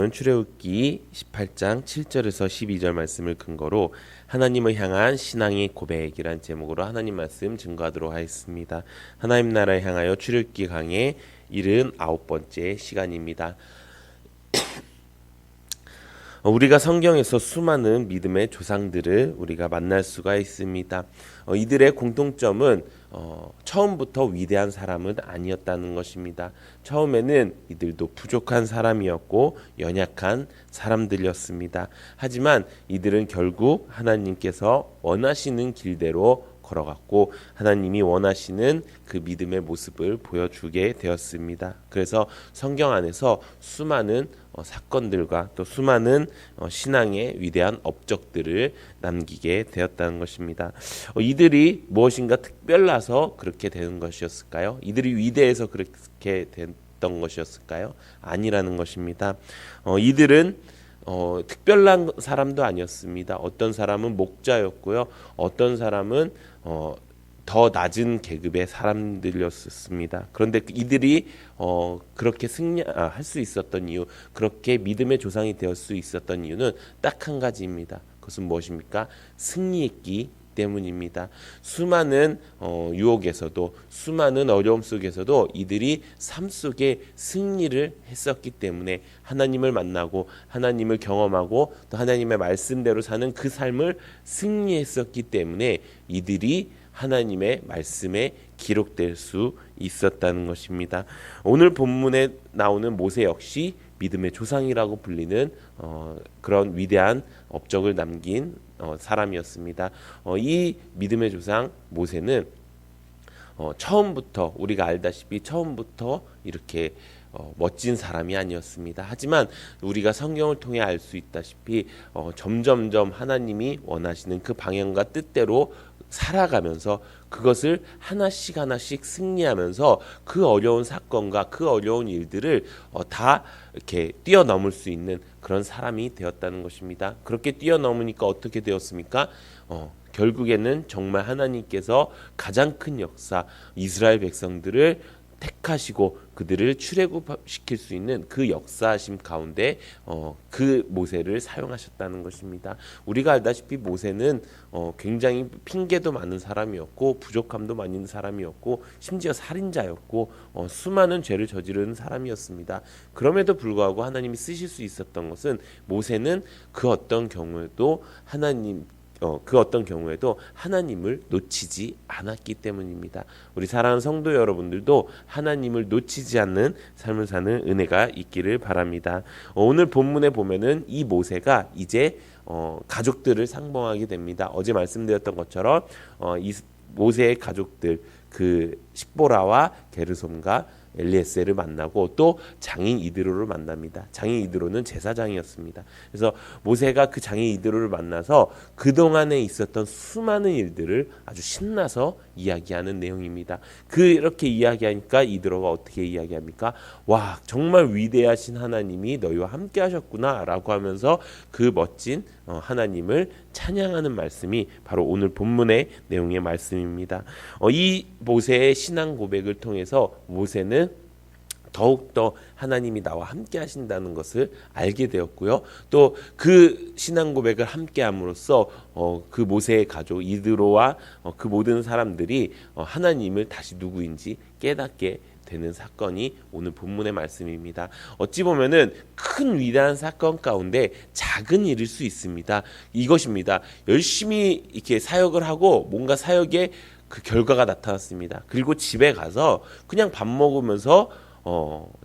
출애굽기 18장 7절에서 12절 말씀을 근거로 하나님을 향한 신앙의 고백이란 제목으로 하나님 말씀 증거하도록 하겠습니다. 하나님 나라를 향하여 출애굽기 강의 79번째 시간입니다. 우리가 성경에서 수많은 믿음의 조상들을 우리가 만날 수가 있습니다. 이들의 공통점은 처음부터 위대한 사람은 아니었다는 것입니다. 처음에는 이들도 부족한 사람이었고 연약한 사람들이었습니다. 하지만 이들은 결국 하나님께서 원하시는 길대로 걸어갔고 하나님이 원하시는 그 믿음의 모습을 보여주게 되었습니다. 그래서 성경 안에서 수많은 사건들과 또 수많은 신앙의 위대한 업적들을 남기게 되었다는 것입니다. 이들이 무엇인가 특별해서 그렇게 되는 것이었을까요? 이들이 위대해서 그렇게 됐던 것이었을까요? 아니라는 것입니다. 이들은 특별한 사람도 아니었습니다. 어떤 사람은 목자였고요. 어떤 사람은 더 낮은 계급의 사람들이었습니다. 그런데 이들이 그렇게 승리할 수 있었던 이유, 그렇게 믿음의 조상이 될 수 있었던 이유는 딱 한 가지입니다. 그것은 무엇입니까? 승리했기 때문입니다. 수많은 유혹에서도 수많은 어려움 속에서도 이들이 삶 속에 승리를 했었기 때문에 하나님을 만나고 하나님을 경험하고 또 하나님의 말씀대로 사는 그 삶을 승리했었기 때문에 이들이 하나님의 말씀에 기록될 수 있었다는 것입니다. 오늘 본문에 나오는 모세 역시 믿음의 조상이라고 불리는 그런 위대한 업적을 남긴 사람이었습니다. 이 믿음의 조상 모세는 처음부터 우리가 알다시피 처음부터 이렇게 멋진 사람이 아니었습니다. 하지만 우리가 성경을 통해 알 수 있다시피 점점점 하나님이 원하시는 그 방향과 뜻대로 살아가면서 그것을 하나씩 하나씩 승리하면서 그 어려운 사건과 그 어려운 일들을 다 이렇게 뛰어넘을 수 있는 그런 사람이 되었다는 것입니다. 그렇게 뛰어넘으니까 어떻게 되었습니까? 결국에는 정말 하나님께서 가장 큰 역사, 이스라엘 백성들을 택하시고 그들을 출애굽시킬 수 있는 그 역사심 가운데 그 모세를 사용하셨다는 것입니다. 우리가 알다시피 모세는 굉장히 핑계도 많은 사람이었고 부족함도 많은 사람이었고 심지어 살인자였고 수많은 죄를 저지르는 사람이었습니다. 그럼에도 불구하고 하나님이 쓰실 수 있었던 것은 모세는 그 어떤 경우에도 하나님을 놓치지 않았기 때문입니다. 우리 사랑하는 성도 여러분들도 하나님을 놓치지 않는 삶을 사는 은혜가 있기를 바랍니다. 오늘 본문에 보면은 이 모세가 이제 가족들을 상봉하게 됩니다. 어제 말씀드렸던 것처럼 이 모세의 가족들 그 십보라와 게르솜과 엘리에셀을 만나고 또 장인 이드로를 만납니다. 장인 이드로는 제사장이었습니다. 그래서 모세가 그 장인 이드로를 만나서 그동안에 있었던 수많은 일들을 아주 신나서 이야기하는 내용입니다. 그렇게 이야기하니까 이드로가 어떻게 이야기합니까? 와, 정말 위대하신 하나님이 너희와 함께 하셨구나 라고 하면서 그 멋진 하나님을 찬양하는 말씀이 바로 오늘 본문의 내용의 말씀입니다. 이 모세의 신앙 고백을 통해서 모세는 더욱더 하나님이 나와 함께 하신다는 것을 알게 되었고요. 또 그 신앙 고백을 함께 함으로써 그 모세의 가족 이드로와 그 모든 사람들이 하나님을 다시 누구인지 깨닫게 되는 사건이 오늘 본문의 말씀입니다. 어찌 보면은 큰 위대한 사건 가운데 작은 일일 수 있습니다. 이것입니다. 열심히 이렇게 사역을 하고 뭔가 사역에 그 결과가 나타났습니다. 그리고 집에 가서 그냥 밥 먹으면서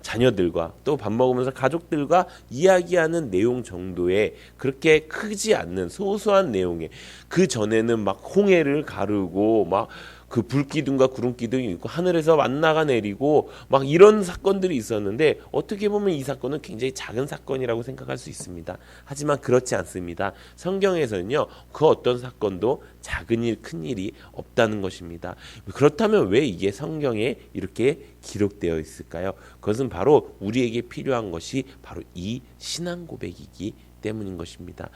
자녀들과 또 밥 먹으면서 가족들과 이야기하는 내용 정도의 그렇게 크지 않는 소소한 내용에 그 전에는 막 홍해를 가르고 막 그 불기둥과 구름기둥이 있고 하늘에서 만나가 내리고 막 이런 사건들이 있었는데 어떻게 보면 이 사건은 굉장히 작은 사건이라고 생각할 수 있습니다. 하지만 그렇지 않습니다. 성경에서는요 그 어떤 사건도 작은 일, 큰 일이 없다는 것입니다. 그렇다면 왜 이게 성경에 이렇게 기록되어 있을까요? 그것은 바로 우리에게 필요한 것이 바로 이 신앙 고백이기 때문인 것입니다.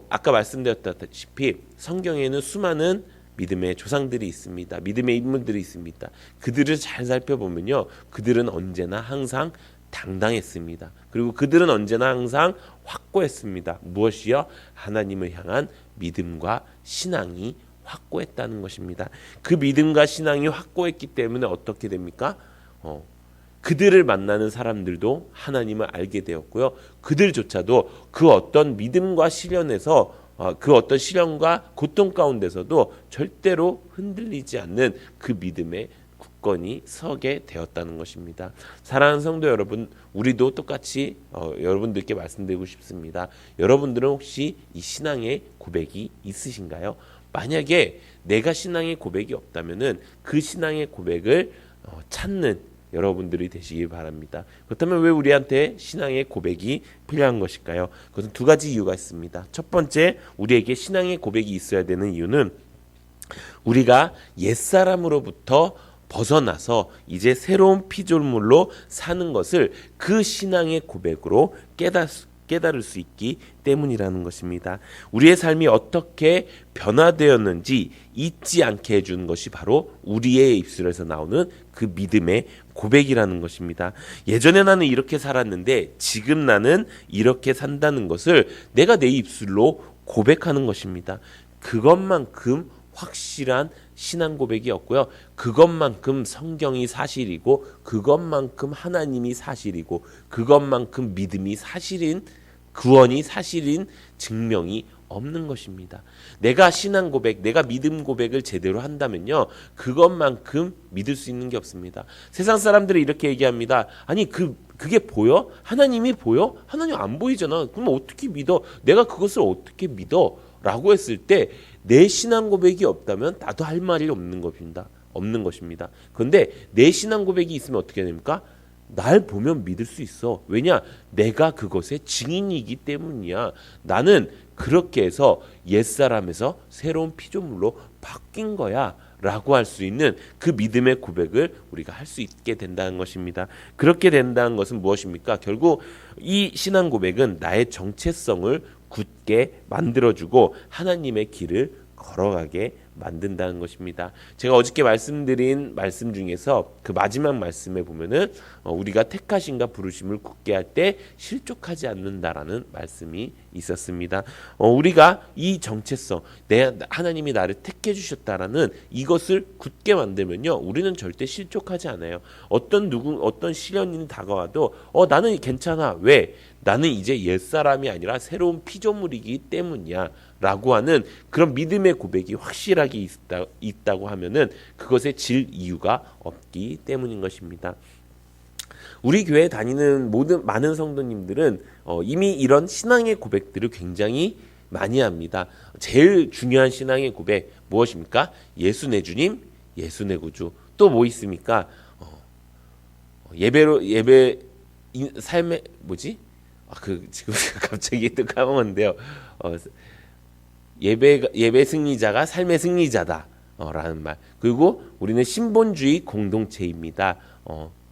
아까 말씀드렸다시피 성경에는 수많은 믿음의 조상들이 있습니다. 믿음의 인물들이 있습니다. 그들을 잘 살펴보면요, 그들은 언제나 항상 당당했습니다. 그리고 그들은 언제나 항상 확고했습니다. 무엇이요? 하나님을 향한 믿음과 신앙이 확고했다는 것입니다. 그 믿음과 신앙이 확고했기 때문에 어떻게 됩니까? 그들을 만나는 사람들도 하나님을 알게 되었고요. 그들조차도 그 어떤 믿음과 시련에서 그 어떤 시련과 고통 가운데서도 절대로 흔들리지 않는 그 믿음의 굳건히 서게 되었다는 것입니다. 사랑하는 성도 여러분, 우리도 똑같이 여러분들께 말씀드리고 싶습니다. 여러분들은 혹시 이 신앙의 고백이 있으신가요? 만약에 내가 신앙의 고백이 없다면은 그 신앙의 고백을 찾는 여러분들이 되시기 바랍니다. 그렇다면 왜 우리한테 신앙의 고백이 필요한 것일까요? 그것은 두 가지 이유가 있습니다. 첫 번째, 우리에게 신앙의 고백이 있어야 되는 이유는 우리가 옛사람으로부터 벗어나서 이제 새로운 피조물로 사는 것을 그 신앙의 고백으로 깨달을 수 있기 때문이라는 것입니다. 우리의 삶이 어떻게 변화되었는지 잊지 않게 해주는 것이 바로 우리의 입술에서 나오는 그 믿음의 고백이라는 것입니다. 예전에 나는 이렇게 살았는데 지금 나는 이렇게 산다는 것을 내가 내 입술로 고백하는 것입니다. 그것만큼 확실한 신앙 고백이 없고요. 그것만큼 성경이 사실이고 그것만큼 하나님이 사실이고 그것만큼 믿음이 사실인 구원이 사실인 증명이 없는 것입니다. 내가 신앙 고백, 내가 믿음 고백을 제대로 한다면요. 그것만큼 믿을 수 있는 게 없습니다. 세상 사람들이 이렇게 얘기합니다. 아니 그게 보여? 하나님이 보여? 하나님 안 보이잖아. 그럼 어떻게 믿어? 내가 그것을 어떻게 믿어? 라고 했을 때 내 신앙 고백이 없다면 나도 할 말이 없는 것입니다. 그런데 내 신앙 고백이 있으면 어떻게 됩니까? 날 보면 믿을 수 있어. 왜냐? 내가 그것의 증인이기 때문이야. 나는 그렇게 해서 옛사람에서 새로운 피조물로 바뀐 거야 라고 할 수 있는 그 믿음의 고백을 우리가 할 수 있게 된다는 것입니다. 그렇게 된다는 것은 무엇입니까? 결국 이 신앙 고백은 나의 정체성을 굳게 만들어주고 하나님의 길을 걸어가게 만든다는 것입니다. 제가 어저께 말씀드린 말씀 중에서 그 마지막 말씀에 보면은 우리가 택하심과 부르심을 굳게 할 때 실족하지 않는다라는 말씀이 있었습니다. 우리가 이 정체성, 하나님이 나를 택해 주셨다라는 이것을 굳게 만들면요, 우리는 절대 실족하지 않아요. 어떤 시련이 다가와도 나는 괜찮아. 왜? 나는 이제 옛사람이 아니라 새로운 피조물이기 때문이야 라고 하는 그런 믿음의 고백이 확실하게 있다고 하면은 그것에 질 이유가 없기 때문인 것입니다. 우리 교회에 다니는 많은 성도님들은 이미 이런 신앙의 고백들을 굉장히 많이 합니다. 제일 중요한 신앙의 고백 무엇입니까? 예수 내 주님, 예수 내 구주. 또 뭐 있습니까? 예배 삶의 지금 갑자기 또 까먹었는데요. 예배 승리자가 삶의 승리자다. 라는 말. 그리고 우리는 신본주의 공동체입니다.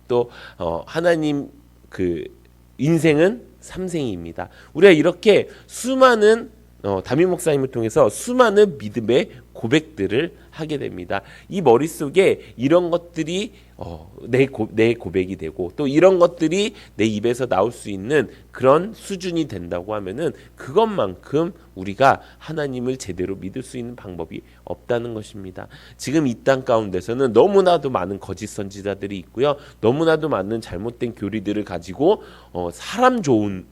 또 하나님 인생은 삼생입니다. 우리가 이렇게 수많은 담임 목사님을 통해서 수많은 믿음의 고백들을 하게 됩니다. 이 머릿속에 이런 것들이 내 고백이 되고 또 이런 것들이 내 입에서 나올 수 있는 그런 수준이 된다고 하면은 그것만큼 우리가 하나님을 제대로 믿을 수 있는 방법이 없다는 것입니다. 지금 이 땅 가운데서는 너무나도 많은 거짓 선지자들이 있고요. 너무나도 많은 잘못된 교리들을 가지고 사람 좋은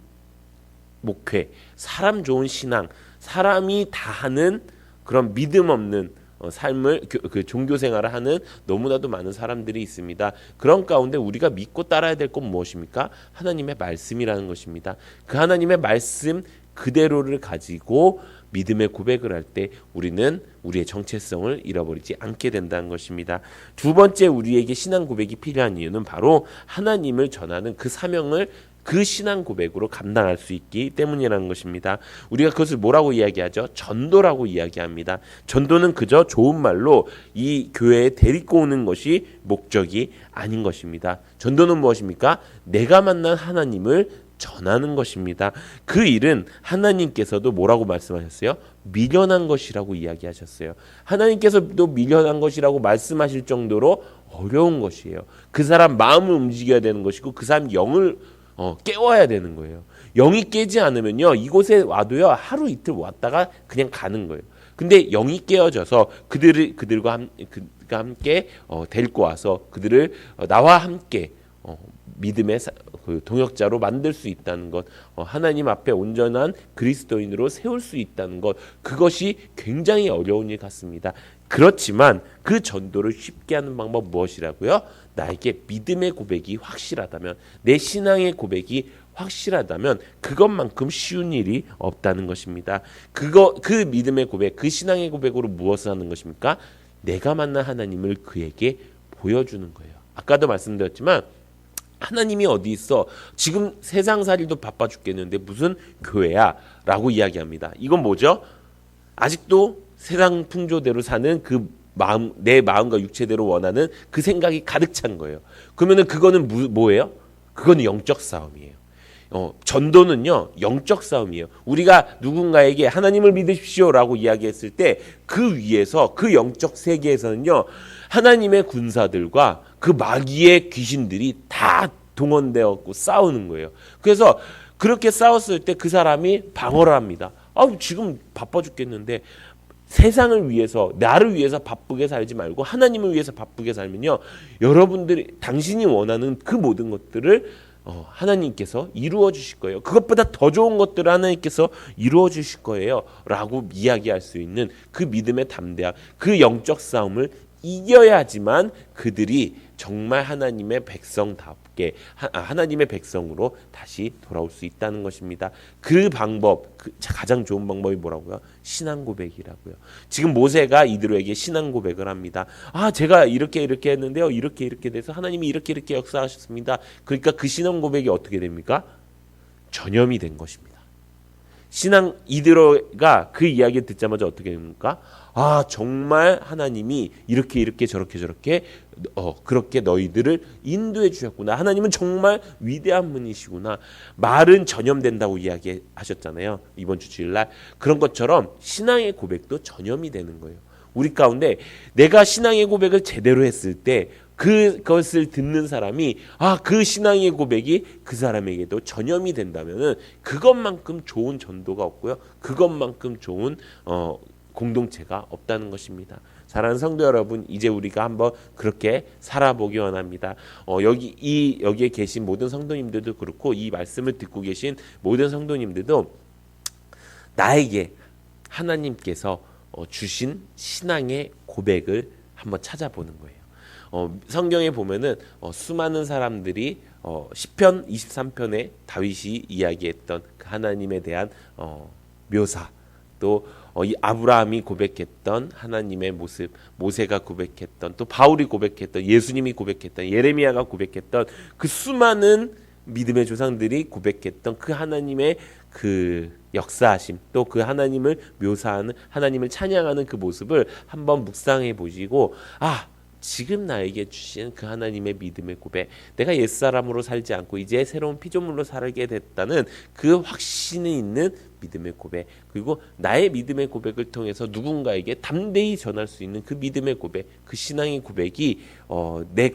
목회, 사람 좋은 신앙, 사람이 다 하는 그런 믿음 없는 삶을 종교 생활을 하는 너무나도 많은 사람들이 있습니다. 그런 가운데 우리가 믿고 따라야 될 건 무엇입니까? 하나님의 말씀이라는 것입니다. 그 하나님의 말씀 그대로를 가지고 믿음의 고백을 할 때 우리는 우리의 정체성을 잃어버리지 않게 된다는 것입니다. 두 번째 우리에게 신앙 고백이 필요한 이유는 바로 하나님을 전하는 그 사명을 그 신앙 고백으로 감당할 수 있기 때문이라는 것입니다. 우리가 그것을 뭐라고 이야기하죠? 전도라고 이야기합니다. 전도는 그저 좋은 말로 이 교회에 데리고 오는 것이 목적이 아닌 것입니다. 전도는 무엇입니까? 내가 만난 하나님을 전하는 것입니다. 그 일은 하나님께서도 뭐라고 말씀하셨어요? 미련한 것이라고 이야기하셨어요. 하나님께서도 미련한 것이라고 말씀하실 정도로 어려운 것이에요. 그 사람 마음을 움직여야 되는 것이고 그 사람 영을 깨워야 되는 거예요. 영이 깨지 않으면요, 이곳에 와도요, 하루 이틀 왔다가 그냥 가는 거예요. 근데 영이 깨어져서 그들과 함께 데리고 와서 그들을 나와 함께 믿음의 그 동역자로 만들 수 있다는 것, 하나님 앞에 온전한 그리스도인으로 세울 수 있다는 것, 그것이 굉장히 어려운 일 같습니다. 그렇지만 그 전도를 쉽게 하는 방법 무엇이라고요? 나에게 믿음의 고백이 확실하다면, 내 신앙의 고백이 확실하다면 그것만큼 쉬운 일이 없다는 것입니다. 그 믿음의 고백, 그 신앙의 고백으로 무엇을 하는 것입니까? 내가 만난 하나님을 그에게 보여주는 거예요. 아까도 말씀드렸지만 하나님이 어디 있어? 지금 세상살이도 바빠 죽겠는데 무슨 교회야? 라고 이야기합니다. 이건 뭐죠? 아직도 세상 풍조대로 사는 그 마음, 내 마음과 육체대로 원하는 그 생각이 가득 찬 거예요. 그러면은 그거는 뭐예요? 그거는 영적 싸움이에요. 전도는요, 영적 싸움이에요. 우리가 누군가에게 하나님을 믿으십시오라고 이야기했을 때 그 위에서, 그 영적 세계에서는요, 하나님의 군사들과 그 마귀의 귀신들이 다 동원되었고 싸우는 거예요. 그래서 그렇게 싸웠을 때 그 사람이 방어를 합니다. 지금 바빠 죽겠는데 세상을 위해서, 나를 위해서 바쁘게 살지 말고 하나님을 위해서 바쁘게 살면요, 여러분들이, 당신이 원하는 그 모든 것들을 하나님께서 이루어 주실 거예요. 그것보다 더 좋은 것들을 하나님께서 이루어 주실 거예요 라고 이야기할 수 있는 그 믿음의 담대함, 그 영적 싸움을 이겨야지만 그들이 정말 하나님의 백성답게 하나님의 백성으로 다시 돌아올 수 있다는 것입니다. 그 방법, 가장 좋은 방법이 뭐라고요? 신앙 고백이라고요. 지금 모세가 이들에게 신앙 고백을 합니다. 제가 이렇게 했는데요, 이렇게 돼서 하나님이 이렇게 역사하셨습니다. 그러니까 그 신앙 고백이 어떻게 됩니까? 전염이 된 것입니다. 이들가 그 이야기를 듣자마자 어떻게 됩니까? 정말 하나님이 이렇게 저렇게 그렇게 너희들을 인도해 주셨구나. 하나님은 정말 위대한 분이시구나. 말은 전염된다고 이야기하셨잖아요, 이번 주 주일날. 그런 것처럼 신앙의 고백도 전염이 되는 거예요. 우리 가운데 내가 신앙의 고백을 제대로 했을 때 그것을 듣는 사람이 그 신앙의 고백이 그 사람에게도 전염이 된다면은 그것만큼 좋은 전도가 없고요, 그것만큼 좋은 공동체가 없다는 것입니다. 사랑하는 성도 여러분, 이제 우리가 한번 그렇게 살아보기 원합니다. 여기에 계신 모든 성도님들도 그렇고, 이 말씀을 듣고 계신 모든 성도님들도 나에게 하나님께서 주신 신앙의 고백을 한번 찾아보는 거예요. 성경에 보면은 수많은 사람들이 시편 23편에 다윗이 이야기했던 그 하나님에 대한 묘사, 또 이 아브라함이 고백했던 하나님의 모습, 모세가 고백했던, 또 바울이 고백했던, 예수님이 고백했던, 예레미야가 고백했던 그 수많은 믿음의 조상들이 고백했던 그 하나님의 그 역사하심, 또 그 하나님을 묘사하는, 하나님을 찬양하는 그 모습을 한번 묵상해 보시고, 지금 나에게 주신 그 하나님의 믿음의 고백, 내가 옛사람으로 살지 않고 이제 새로운 피조물로 살게 됐다는 그 확신이 있는 믿음의 고백, 그리고 나의 믿음의 고백을 통해서 누군가에게 담대히 전할 수 있는 그 믿음의 고백, 그 신앙의 고백이 내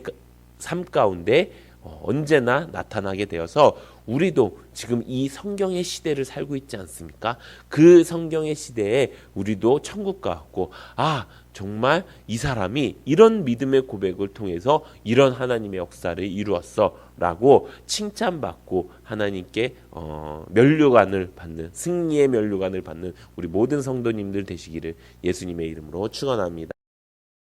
삶 가운데 언제나 나타나게 되어서 우리도 지금 이 성경의 시대를 살고 있지 않습니까? 그 성경의 시대에 우리도 천국과 같고, 정말 이 사람이 이런 믿음의 고백을 통해서 이런 하나님의 역사를 이루었어 라고 칭찬받고 하나님께 면류관을 받는, 승리의 면류관을 받는 우리 모든 성도님들 되시기를 예수님의 이름으로 축원합니다.